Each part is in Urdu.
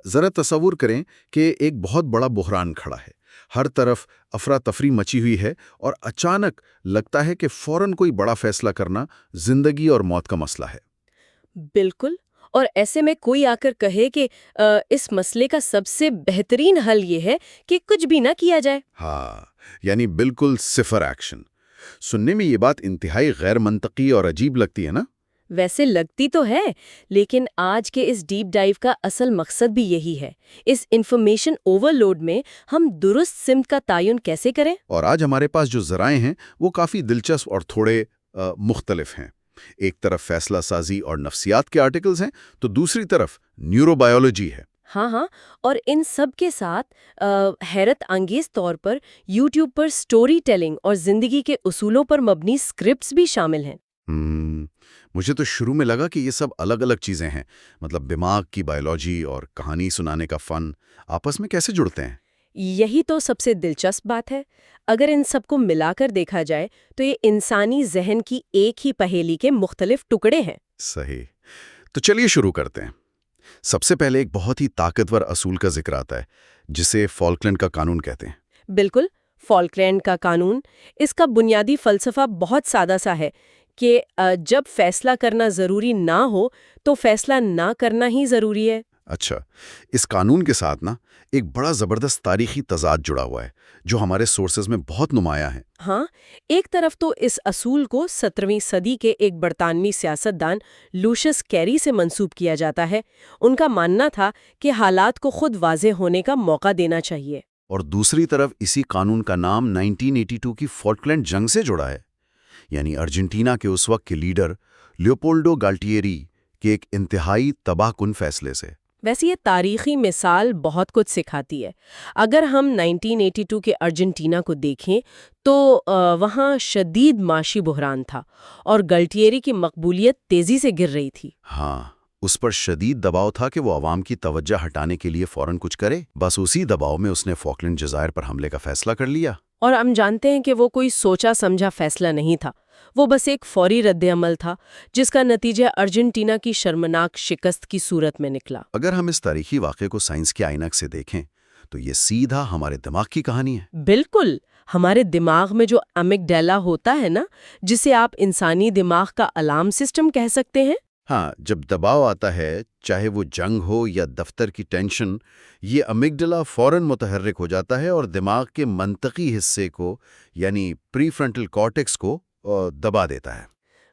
ذرا تصور کریں کہ ایک بہت بڑا بحران کھڑا ہے، ہر طرف افراتفری مچی ہوئی ہے اور اچانک لگتا ہے کہ فوراً کوئی بڑا فیصلہ کرنا زندگی اور موت کا مسئلہ ہے۔ بالکل، اور ایسے میں کوئی آ کر کہے کہ اس مسئلے کا سب سے بہترین حل یہ ہے کہ کچھ بھی نہ کیا جائے۔ ہاں، یعنی بالکل صفر ایکشن۔ سننے میں یہ بات انتہائی غیر منطقی اور عجیب لگتی ہے نا؟ ویسے لگتی تو ہے، لیکن آج کے اس ڈیپ ڈائیو کا اصل مقصد بھی یہی ہے، اس انفارمیشن اوورلوڈ میں ہم درست سمت کا تعین کیسے کریں۔ اور آج ہمارے پاس جو ذرائع ہیں وہ کافی دلچسپ اور تھوڑے مختلف ہیں۔ ایک طرف فیصلہ سازی اور نفسیات کے آرٹیکلز ہیں تو دوسری طرف نیورو بایولوجی ہے۔ ہاں ہاں، اور ان سب کے ساتھ حیرت انگیز طور پر یوٹیوب پر سٹوری ٹیلنگ اور زندگی کے اصولوں پر مبنی سکرپٹس بھی شامل ہیں۔ مجھے تو شروع میں لگا کہ یہ سب الگ الگ چیزیں ہیں، مطلب دماغ کی بایولوجی اور کہانی سنانے کا فن آپس میں کیسے جڑتے ہیں؟ یہی تو سب سے دلچسپ بات ہے۔ اگر ان سب کو ملا کر دیکھا جائے تو یہ انسانی ذہن کی ایک ہی پہیلی کے مختلف ٹکڑے ہیں۔ صحیح، تو چلیے شروع کرتے ہیں۔ سب سے پہلے ایک بہت ہی طاقتور اصول کا ذکر آتا ہے جسے فالکلینڈ کا قانون کہتے ہیں۔ بالکل، فالکلینڈ کا قانون۔ اس کا بنیادی فلسفہ بہت سادہ سا ہے کہ جب فیصلہ کرنا ضروری نہ ہو تو فیصلہ نہ کرنا ہی ضروری ہے۔ اچھا، اس قانون کے ساتھ نا ایک بڑا زبردست تاریخی تضاد جڑا ہوا ہے جو ہمارے سورسز میں بہت نمایاں ہے۔ ہاں، ایک طرف تو اس اصول کو 17ویں صدی کے ایک برطانوی سیاستدان لوشس کیری سے منسوب کیا جاتا ہے۔ ان کا ماننا تھا کہ حالات کو خود واضح ہونے کا موقع دینا چاہیے۔ اور دوسری طرف اسی قانون کا نام 1982 کی فالکلینڈ جنگ سے جڑا ہے، یعنی ارجنٹینا کے اس وقت کے لیڈر لیوپولڈو گالٹیری کے ایک انتہائی تباہ کن فیصلے سے۔ ویسے یہ تاریخی مثال بہت کچھ سکھاتی ہے۔ اگر ہم 1982 کے ارجنٹینا کو دیکھیں تو وہاں شدید معاشی بحران تھا اور گالٹیری کی مقبولیت تیزی سے گر رہی تھی۔ ہاں، اس پر شدید دباؤ تھا کہ وہ عوام کی توجہ ہٹانے کے لیے فوراً کچھ کرے۔ بس اسی دباؤ میں اس نے فاکلینڈ جزائر پر حملے کا فیصلہ کر لیا۔ اور ہم جانتے ہیں کہ وہ کوئی سوچا سمجھا فیصلہ نہیں تھا، وہ بس ایک فوری رد عمل تھا جس کا نتیجہ ارجنٹینا کی شرمناک شکست کی صورت میں نکلا۔ اگر ہم اس تاریخی واقعے کو سائنس کے آئینک سے دیکھیں تو یہ سیدھا ہمارے دماغ کی کہانی ہے۔ بالکل، ہمارے دماغ میں جو امیگڈیلا ہوتا ہے نا، جسے آپ انسانی دماغ کا الارم سسٹم کہہ سکتے ہیں۔ ہاں، جب دباؤ آتا ہے، چاہے وہ جنگ ہو یا دفتر کی ٹینشن، یہ امیگڈلا فوراً متحرک ہو جاتا ہے اور دماغ کے منطقی حصے کو یعنی پری فرنٹل کارٹیکس کو دبا دیتا ہے۔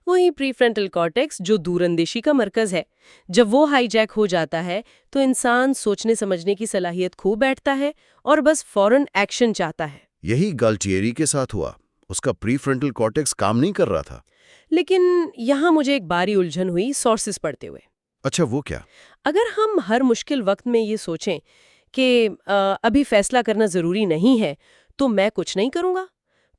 وہی پری فرنٹل کارٹیکس جو دور اندیشی کا مرکز ہے۔ جب وہ ہائی جیک ہو جاتا ہے تو انسان سوچنے سمجھنے کی صلاحیت کھو بیٹھتا ہے اور بس فوراً ایکشن چاہتا ہے۔ یہی گالٹیری کے ساتھ ہوا، اس کا پری فرنٹل کارٹیکس کام نہیں کر رہا تھا۔ لیکن یہاں مجھے ایک باری الجھن ہوئی سورسز پڑھتے ہوئے۔ اچھا، وہ کیا؟ اگر ہم ہر مشکل وقت میں یہ سوچیں کہ ابھی فیصلہ کرنا ضروری نہیں ہے تو میں کچھ نہیں کروں گا،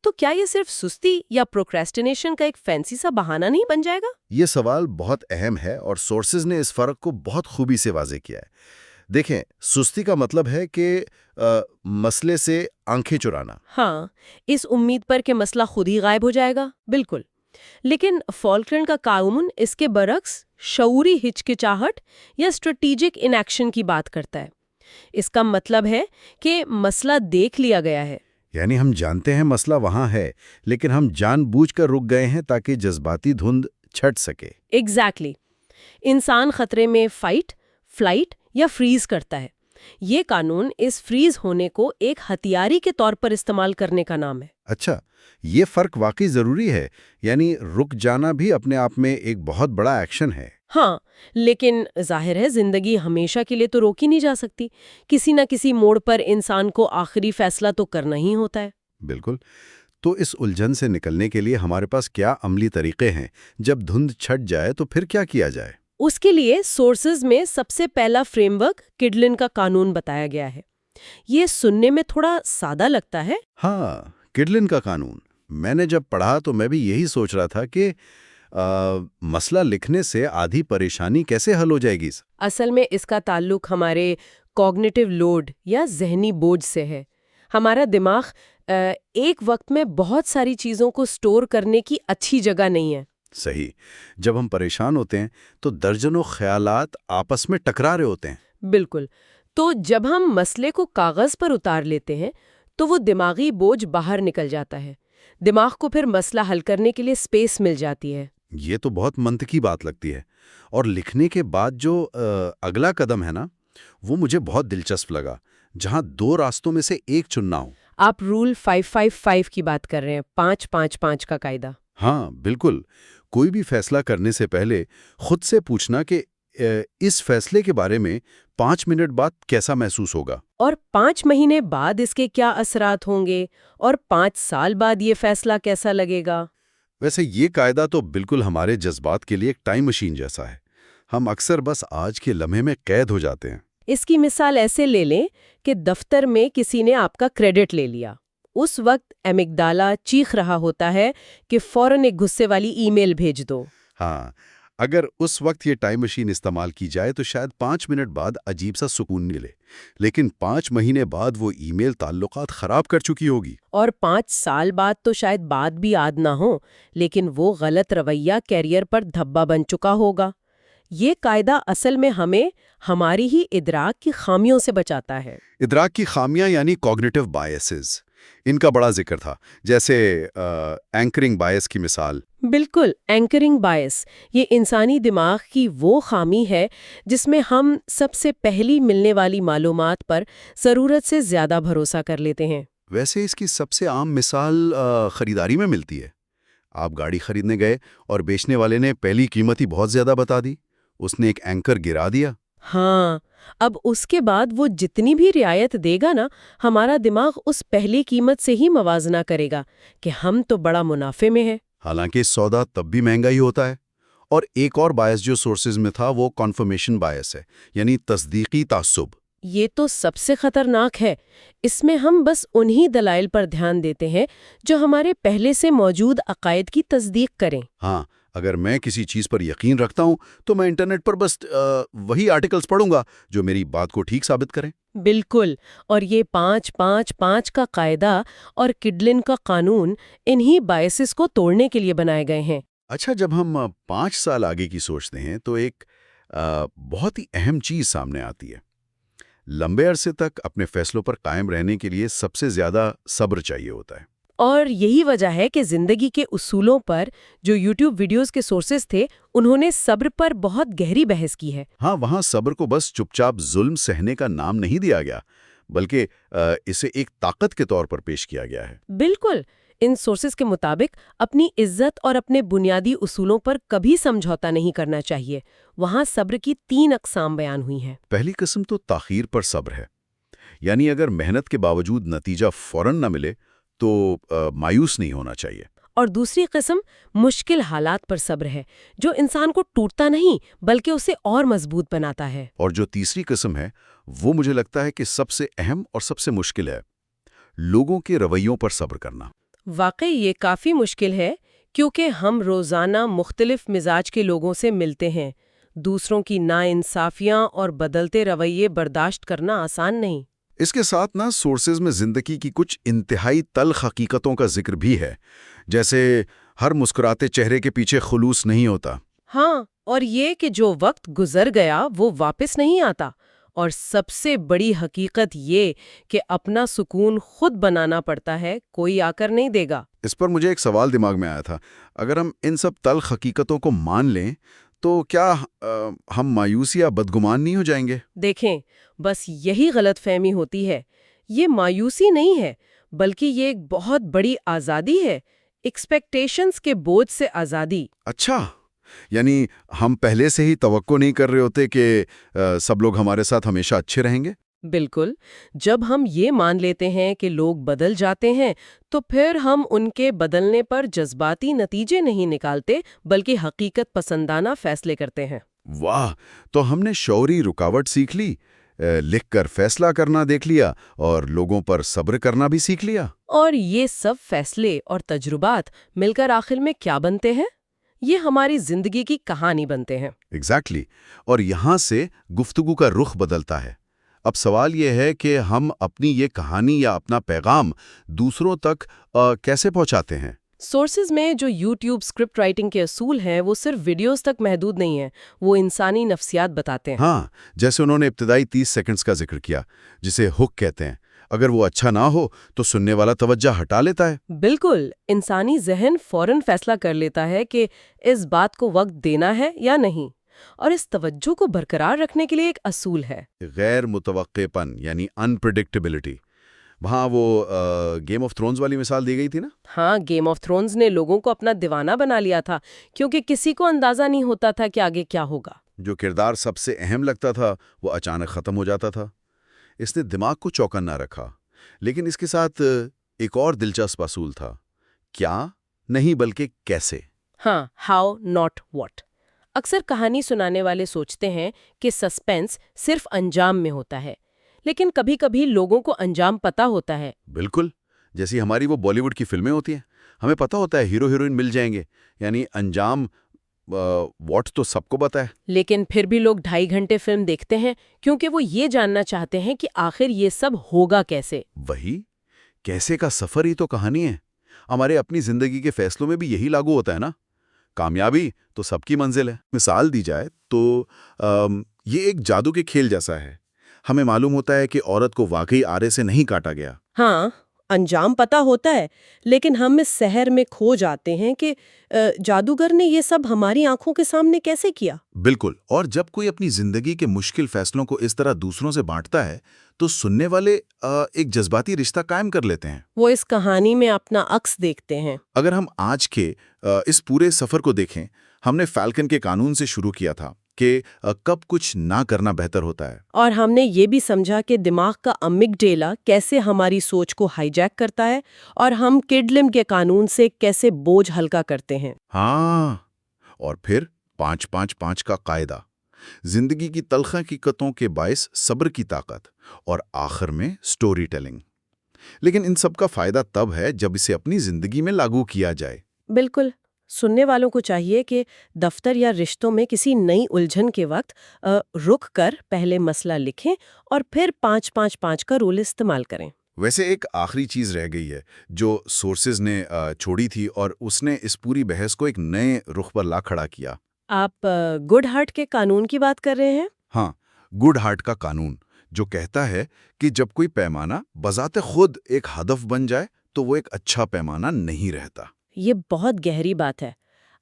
تو کیا یہ صرف سستی یا پروکریسٹینیشن کا ایک فینسی سا بہانہ نہیں بن جائے گا؟ یہ سوال بہت اہم ہے اور سورسز نے اس فرق کو بہت خوبی سے واضح کیا ہے۔ دیکھیں، سستی کا مطلب ہے کہ مسئلے سے آنکھیں چرانا۔ ہاں، اس امید پر کہ مسئلہ خود ہی غائب ہو جائے گا، بالکل۔ لیکن فالکلینڈ کا قانون اس کے برعکس شعوری ہچکچاہٹ یا اسٹریٹجک ان ایکشن کی بات کرتا ہے۔ اس کا مطلب ہے کہ مسئلہ دیکھ لیا گیا ہے، یعنی ہم جانتے ہیں مسئلہ وہاں ہے، لیکن ہم جان بوجھ کر رک گئے ہیں تاکہ جذباتی دھند چھٹ سکے۔ ایگزیکٹلی۔ انسان خطرے میں فائٹ، فلائٹ یا فریز کرتا ہے۔ یہ قانون اس فریز ہونے کو ایک ہتھیاری کے طور پر استعمال کرنے کا نام ہے۔ اچھا، یہ فرق واقعی ضروری ہے، یعنی رک جانا بھی اپنے آپ میں ایک بہت بڑا ایکشن ہے۔ ہاں، لیکن ظاہر ہے زندگی ہمیشہ کے لیے تو روکی نہیں جا سکتی۔ کسی نہ کسی موڑ پر انسان کو آخری فیصلہ تو کرنا ہی ہوتا ہے۔ بالکل۔ تو اس الجھن سے نکلنے کے لیے ہمارے پاس کیا عملی طریقے ہیں؟ جب دھند چھٹ جائے تو پھر کیا کیا جائے؟ اس کے لیے سورسز میں سب سے پہلا فریم ورک کڈلن کا قانون بتایا گیا ہے۔ یہ سننے میں تھوڑا سادہ لگتا ہے۔ ہاں، کڈلن کا قانون۔ میں نے جب پڑھا تو میں بھی یہی سوچ رہا تھا کہ مسئلہ لکھنے سے آدھی پریشانی کیسے حل ہو جائے گی؟ اصل میں اس کا تعلق ہمارے کوگنیٹو لوڈ یا ذہنی بوجھ سے ہے۔ ہمارا دماغ ایک وقت میں بہت ساری چیزوں کو سٹور کرنے کی اچھی جگہ نہیں ہے۔ صحیح۔ جب ہم پریشان ہوتے ہیں تو درجنوں خیالات آپس میں ٹکرا رہے ہوتے ہیں۔ بالکل. تو جب ہم مسئلے کو کاغذ پر اتار لیتے ہیں تو وہ دماغی بوجھ باہر نکل جاتا ہے. دماغ کو پھر مسئلہ حل کرنے کے لیے سپیس مل جاتی ہے. یہ تو بہت منطقی بات لگتی ہے. اور لکھنے کے بعد جو اگلا قدم ہے نا، وہ مجھے بہت دلچسپ لگا، جہاں دو راستوں میں سے ایک چننا ہو. آپ رول 555 کی بات کر رہے ہیں، 5-5-5 کا قاعدہ. ہاں بالکل. کوئی بھی فیصلہ کرنے سے پہلے خود سے پوچھنا کہ اس فیصلے کے بارے میں 5 منٹ بعد کیسا محسوس ہوگا، اور 5 مہینے بعد اس کے کیا اثرات ہوں گے، اور 5 سال بعد یہ فیصلہ کیسا لگے گا. ویسے یہ قاعدہ تو بالکل ہمارے جذبات کے لیے ایک ٹائم مشین جیسا ہے. ہم اکثر بس آج کے لمحے میں قید ہو جاتے ہیں. اس کی مثال ایسے لے لیں کہ دفتر میں کسی نے آپ کا کریڈٹ لے لیا. اس وقت ایمگڈالا چیخ رہا ہوتا ہے کہ فوراً ایک غصے والی ای میل بھیج دو. ہاں، اگر اس وقت یہ ٹائم مشین استعمال کی جائے تو شاید 5 منٹ بعد عجیب سا سکون ملے، لیکن 5 مہینے بعد وہ ای میل تعلقات خراب کر چکی ہوگی. اور 5 سال بعد تو شاید بات بھی یاد نہ ہو، لیکن وہ غلط رویہ کیریئر پر دھبا بن چکا ہوگا. یہ قاعدہ اصل میں ہمیں ہماری ہی ادراک کی خامیوں سے بچاتا ہے. ادراک کی خامیاں یعنی کوگنیٹو بائسز، ان کا بڑا ذکر تھا، جیسے اینکرنگ بائس کی مثال. بالکل، اینکرنگ بائس یہ انسانی دماغ کی وہ خامی ہے جس میں ہم سب سے پہلی ملنے والی معلومات پر ضرورت سے زیادہ بھروسہ کر لیتے ہیں. ویسے اس کی سب سے عام مثال خریداری میں ملتی ہے. آپ گاڑی خریدنے گئے اور بیچنے والے نے پہلی قیمت ہی بہت زیادہ بتا دی. اس نے ایک اینکر گرا دیا. ہاں، اب اس کے بعد وہ جتنی بھی رعایت دے گا نا، ہمارا دماغ اس پہلی قیمت سے ہی موازنہ کرے گا کہ ہم تو بڑا منافع میں ہیں. حالانکہ سودا تب بھی مہنگا ہی ہوتا ہے. اور ایک اور باعث جو سورسز میں تھا وہ کنفرمیشن باعث ہے، یعنی تصدیقی تعصب. یہ تو سب سے خطرناک ہے. اس میں ہم بس انہی دلائل پر دھیان دیتے ہیں جو ہمارے پہلے سے موجود عقائد کی تصدیق کریں. ہاں، اگر میں کسی چیز پر یقین رکھتا ہوں تو میں انٹرنیٹ پر بس وہی آرٹیکلز پڑھوں گا جو میری بات کو ٹھیک ثابت کریں. بالکل، اور یہ 5-5-5 کا قاعدہ اور کڈلن کا قانون انہی باعث کو توڑنے کے لیے بنائے گئے ہیں. اچھا، جب ہم 5 سال آگے کی سوچتے ہیں تو ایک بہت ہی اہم چیز سامنے آتی ہے. لمبے عرصے تک اپنے فیصلوں پر قائم رہنے کے لیے سب سے زیادہ صبر چاہیے ہوتا ہے. اور یہی وجہ ہے کہ زندگی کے اصولوں پر جو یوٹیوب ویڈیوز کے سورسز تھے، انہوں نے صبر پر بہت گہری بحث کی ہے. ہاں، وہاں صبر کو بس چپ چاپ ظلم سہنے کا نام نہیں دیا گیا، بلکہ اسے ایک طاقت کے طور پر پیش کیا گیا ہے. بالکل، ان سورسز کے مطابق اپنی عزت اور اپنے بنیادی اصولوں پر کبھی سمجھوتا نہیں کرنا چاہیے. وہاں صبر کی 3 اقسام بیان ہوئی ہیں. پہلی قسم تو تاخیر پر صبر ہے، یعنی اگر محنت کے باوجود نتیجہ فوراً نہ ملے تو مایوس نہیں ہونا چاہیے. اور دوسری قسم مشکل حالات پر صبر ہے، جو انسان کو ٹوٹتا نہیں بلکہ اسے اور مضبوط بناتا ہے. اور جو تیسری قسم ہے وہ مجھے لگتا ہے کہ سب سے اہم اور سب سے مشکل ہے، لوگوں کے رویوں پر صبر کرنا. واقعی یہ کافی مشکل ہے، کیونکہ ہم روزانہ مختلف مزاج کے لوگوں سے ملتے ہیں. دوسروں کی ناانصافیاں اور بدلتے رویے برداشت کرنا آسان نہیں. اس کے ساتھ نا سورسز میں زندگی کی کچھ انتہائی تلخ حقیقتوں کا ذکر بھی ہے، جیسے ہر مسکراتے چہرے کے پیچھے خلوص نہیں ہوتا. ہاں، اور یہ کہ جو وقت گزر گیا وہ واپس نہیں آتا. اور سب سے بڑی حقیقت یہ کہ اپنا سکون خود بنانا پڑتا ہے، کوئی آ کر نہیں دے گا. اس پر مجھے ایک سوال دماغ میں آیا تھا. اگر ہم ان سب تلخ حقیقتوں کو مان لیں تو کیا ہم مایوس یا بدگمان نہیں ہو جائیں گے؟ دیکھیں، بس یہی غلط فہمی ہوتی ہے. یہ مایوسی نہیں ہے، بلکہ یہ ایک بہت بڑی آزادی ہے، ایکسپیکٹیشنز کے بوجھ سے آزادی. اچھا، یعنی ہم پہلے سے ہی توقع نہیں کر رہے ہوتے کہ سب لوگ ہمارے ساتھ ہمیشہ اچھے رہیں گے؟ بالکل. جب ہم یہ مان لیتے ہیں کہ لوگ بدل جاتے ہیں تو پھر ہم ان کے بدلنے پر جذباتی نتیجے نہیں نکالتے بلکہ حقیقت پسندانہ فیصلے کرتے ہیں. واہ، تو ہم نے شعوری رکاوٹ سیکھ لی، لکھ کر فیصلہ کرنا دیکھ لیا، اور لوگوں پر صبر کرنا بھی سیکھ لیا. اور یہ سب فیصلے اور تجربات مل کر آخر میں کیا بنتے ہیں؟ یہ ہماری زندگی کی کہانی بنتے ہیں. ایگزیکٹلی. اور یہاں سے گفتگو کا رخ بدلتا ہے. اب سوال یہ ہے کہ ہم اپنی یہ کہانی یا اپنا پیغام دوسروں تک کیسے پہنچاتے ہیں؟ سورسز میں جو یوٹیوب اسکرپٹ رائٹنگ کے اصول ہیں وہ صرف ویڈیوز تک محدود نہیں ہیں، وہ انسانی نفسیات بتاتے ہیں۔ ہاں، جیسے انہوں نے ابتدائی 30 سیکنڈز کا ذکر کیا، جسے ہک کہتے ہیں۔ اگر وہ اچھا نہ ہو تو سننے والا توجہ ہٹا لیتا ہے۔ بالکل، انسانی ذہن فوراً فیصلہ کر لیتا ہے کہ اس بات کو وقت دینا ہے یا نہیں، اور اس توجہ کو برقرار رکھنے کے لیے ایک اصول ہے۔ غیر متوقع پن یعنی انپریڈکٹیبلٹی۔ وہاں وہ گیم آف تھرونز والی مثال دی گئی تھی نا؟ ہاں، گیم آف تھرونز نے لوگوں کو اپنا دیوانہ بنا لیا تھا کیونکہ کسی کو اندازہ نہیں ہوتا تھا کہ آگے کیا ہوگا۔ جو کردار سب سے اہم لگتا تھا وہ اچانک ختم ہو جاتا تھا۔ اس نے دماغ کو چوکنا رکھا، لیکن اس کے ساتھ ایک اور دلچسپ اصول تھا۔ کیا نہیں بلکہ کیسے۔ ہاں، ہاؤ ناٹ واٹ۔ اکثر کہانی سنانے والے سوچتے ہیں کہ سسپینس صرف انجام میں ہوتا ہے، لیکن کبھی کبھی لوگوں کو انجام پتہ ہوتا ہے۔ بالکل، جیسی ہماری وہ بالی ووڈ کی فلمیں ہوتی ہیں، ہمیں پتہ ہوتا ہے ہیرو ہیروئن مل جائیں گے، یعنی انجام واٹ تو سب کو پتہ ہے۔ لیکن پھر بھی لوگ 2.5 گھنٹے فلم دیکھتے ہیں کیونکہ وہ یہ جاننا چاہتے ہیں کہ آخر یہ سب ہوگا کیسے۔ وہی کیسے کا سفر ہی تو کہانی ہے۔ ہمارے اپنی زندگی کے فیصلوں میں بھی یہی لاگو ہوتا ہے نا۔ کامیابی تو سب کی منزل ہے۔ مثال دی جائے تو یہ ایک جادو کے کھیل جیسا ہے۔ ہمیں معلوم ہوتا ہے کہ عورت کو واقعی آرے سے نہیں کاٹا گیا۔ ہاں، انجام پتہ ہوتا ہے، لیکن ہم اس سحر میں کھو جاتے ہیں کہ جادوگر نے یہ سب ہماری آنکھوں کے سامنے کیسے کیا۔ بالکل، اور جب کوئی اپنی زندگی کے مشکل فیصلوں کو اس طرح دوسروں سے بانٹتا ہے تو سننے والے ایک جذباتی رشتہ قائم کر لیتے ہیں۔ وہ اس کہانی میں اپنا عکس دیکھتے ہیں۔ اگر ہم آج کے اس پورے سفر کو دیکھیں، ہم نے فالکن کے قانون سے شروع کیا تھا کہ کب کچھ نہ کرنا بہتر ہوتا ہے، اور ہم نے یہ بھی سمجھا کہ دماغ کا امگڈیلا کیسے ہماری سوچ کو ہائی جیک کرتا ہے اور ہم کڈلم کے قانون سے کیسے بوجھ ہلکا کرتے ہیں۔ ہاں، اور پھر 5-5-5 کا قاعدہ، زندگی کی تلخ حقیقتوں کے باعث صبر کی طاقت، اور آخر میں سٹوری ٹیلنگ۔ لیکن ان سب کا فائدہ تب ہے جب اسے اپنی زندگی میں لاگو کیا جائے۔ بالکل، سننے والوں کو چاہیے کہ دفتر یا رشتوں میں کسی نئی الجھن کے وقت رک کر پہلے مسئلہ لکھیں اور پھر 5-5-5 کا رول استعمال کریں۔ ویسے ایک آخری چیز رہ گئی ہے جو سورسز نے چھوڑی تھی، اور اس نے اس پوری بحث کو ایک نئے رخ پر لا کھڑا کیا۔ آپ گڈ ہارٹ کے قانون کی بات کر رہے ہیں؟ ہاں، گڈ ہارٹ کا قانون، جو کہتا ہے کہ جب کوئی پیمانہ بذات خود ایک ہدف بن جائے تو وہ ایک اچھا پیمانہ نہیں رہتا۔ یہ بہت گہری بات ہے۔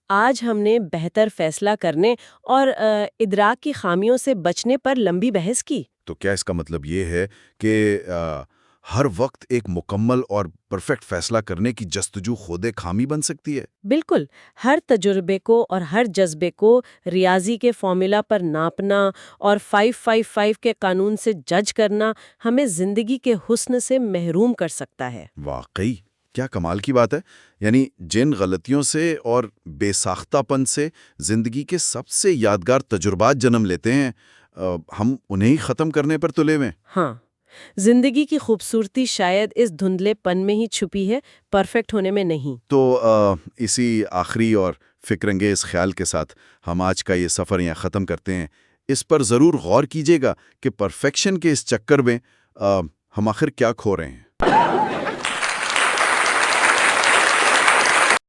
آج ہم نے بہتر فیصلہ کرنے اور ادراک کی خامیوں سے بچنے پر لمبی بحث کی۔ تو کیا اس کا مطلب یہ ہے کہ ہر وقت ایک مکمل اور پرفیکٹ فیصلہ کرنے کی جستجو خود ایک خامی بن سکتی ہے؟ بالکل، ہر تجربے کو اور ہر جذبے کو ریاضی کے فارمولا پر ناپنا اور 5-5-5 کے قانون سے جج کرنا ہمیں زندگی کے حسن سے محروم کر سکتا ہے۔ واقعی کیا کمال کی بات ہے۔ یعنی جن غلطیوں سے اور بے ساختہ پن سے زندگی کے سب سے یادگار تجربات جنم لیتے ہیں، ہم انہیں ختم کرنے پر تلے ہوئے ہیں۔ ہاں، زندگی کی خوبصورتی شاید اس دھندلے پن میں ہی چھپی ہے، پرفیکٹ ہونے میں نہیں۔ تو اسی آخری اور فکر انگیز خیال کے ساتھ ہم آج کا یہ سفر یہاں ختم کرتے ہیں۔ اس پر ضرور غور کیجیے گا کہ پرفیکشن کے اس چکر میں ہم آخر کیا کھو رہے ہیں۔